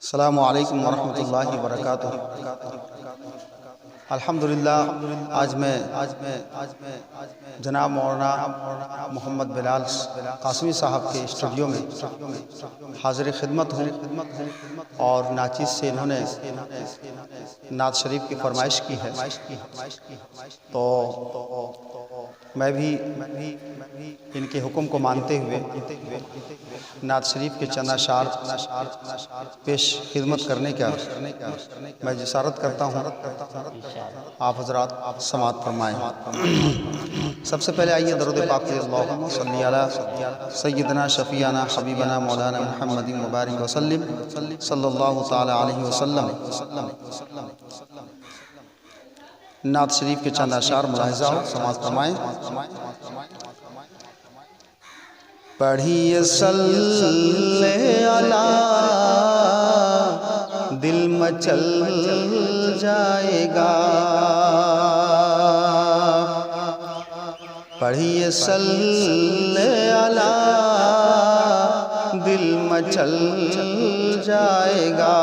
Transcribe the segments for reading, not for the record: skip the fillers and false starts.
السلام علیکم ورحمۃ اللہ وبرکاتہ۔ الحمدللہ آج میں جناب مولانا محمد بلال قاسمی صاحب کے اسٹوڈیو میں حاضر خدمت ہوں اور ناچیز سے انہوں نے نعت شریف کی فرمائش کی ہے، تو میں بھی ان کے حکم کو مانتے ہوئے نعت شریف کے چند اشعار پیش خدمت کرنے کا میں جسارت کرتا ہوں۔ آپ حضرات سماعت فرمائیں۔ سب سے پہلے آئیے درود پاک پڑھیں۔ اللہم صلی علی سیدنا شفیعنا حبیبنا مولانا محمد مبارک وسلم صلی اللہ تعالی علیہ وسلم۔ نعت شریف کے چند اشعار ملاحظہ ہو، سماعت فرمائیں۔ پڑھیے صلی علی دل مچل جائے گا، پڑھیے صلی علی دل مچل جائے گا،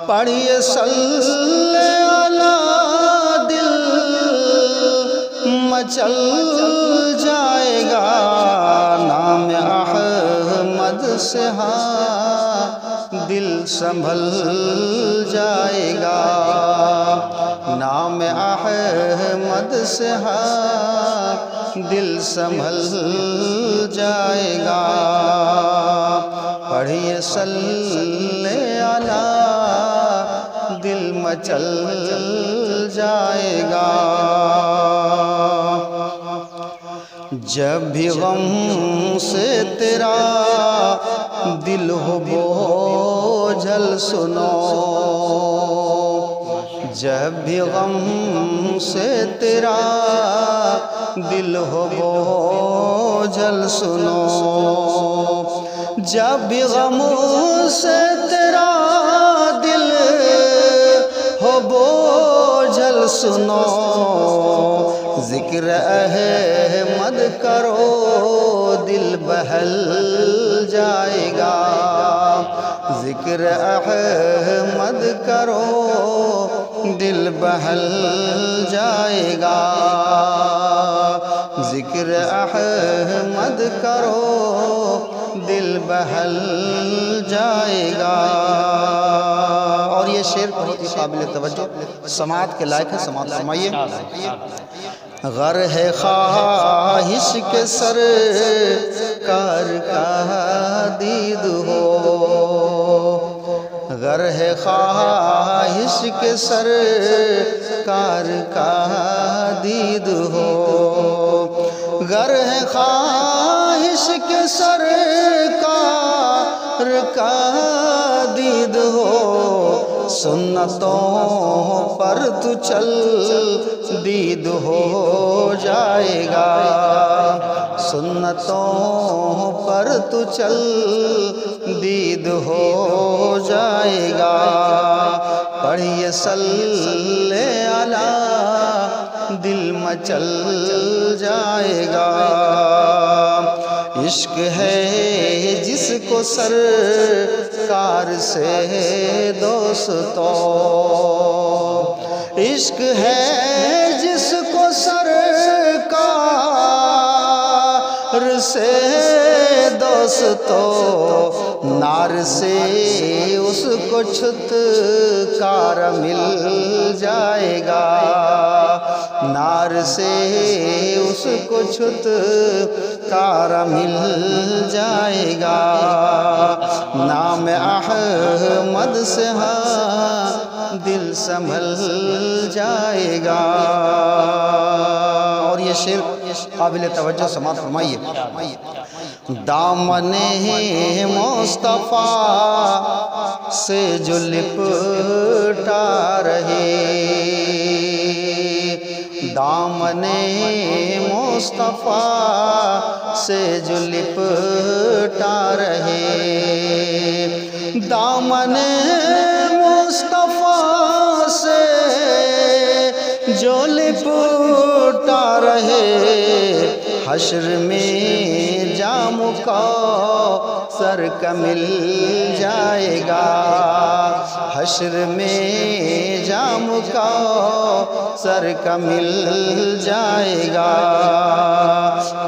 پڑھیے صلی علی دل مچل جائے گا، نام احمد سے دل سنبھل جائے گا، نام احمد سے دل سنبھل جائے گا، پڑھیے صلی علی دل مچل جائے گا۔ جب بھی غم سے تیرا دل ہو بوجھل سنو، جب بھی غم سے تیرا دل ہو بوجھل سنو، جب بھی غم سے تیرا دل ہو بوجھل سنو، ذکر احمد کرو دل بہل جائے گا، ذکر احمد کرو دل بہل جائے گا، ذکر احمد کرو دل بہل جائے گا۔ اور یہ شعر بہت ہی قابل توجہ سماعت کے لائق ہے، سماعت فرمائیے۔ غر ہے خواہش کے سرکار کا دید ہو، غر ہے خواہش کے سرکار کا دید ہو، غر ہے خواہش کے سرکار کا دید ہو، سنتوں پر تو چل دید ہو جائے گا، سنتوں پر تو چل دید ہو جائے گا، پڑھیے صلی علی دل مچل جائے گا، عشق ہے جس کو سرکار سے دوستو، عشق ہے جس کو سرکار سے دوستو، نار سے اس کو چھٹکارا مل جائے گا، نار سے اس کو چھٹکارا مل جائے گا، نام احمد سے دل سنبھل جائے گا۔ اور یہ شعر قابل توجہ سماعت فرمائیے۔ دامن مصطفیٰ سے جو لپٹا رہے، دامن مصطفیٰ سے جو لپٹا رہے، دامن مصطفیٰ سے جو لپٹا رہے، حشر میں جام کا سر کا مل جائے گا، حشر میں جام کا سر کا مل جائے گا،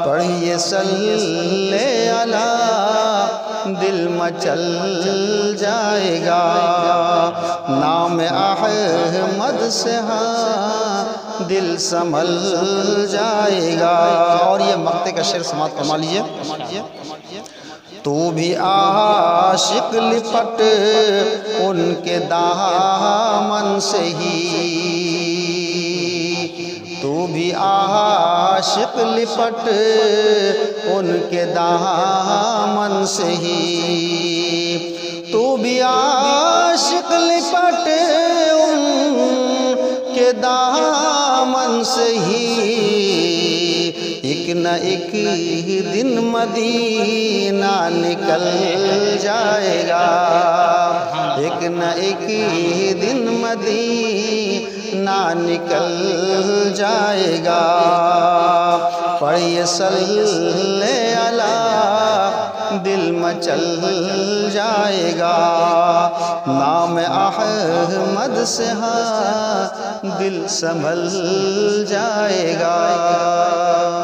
پڑھیے صلی علی دل مچل جائے گا، نام احمد سے ہاں دل سنبھل جائے گا۔ اور یہ مقطع کا شعر سماعت فرما لیجئے۔ تو بھی عاشق لپٹ ان کے دامن سے ہی، تو بھی عاشق لپٹ ان کے دامن سے ہی، تو بھی عاشق لپٹ ان کے دامن سے ہی، ایک نہ ایک دن مدینہ نکل جائے گا، ایک نہ ایک دن مدینہ نکل جائے گا، پڑھیے صلی علی دل مچل جائے گا، نام احمد سے ہاں دل سنبھل جائے گا۔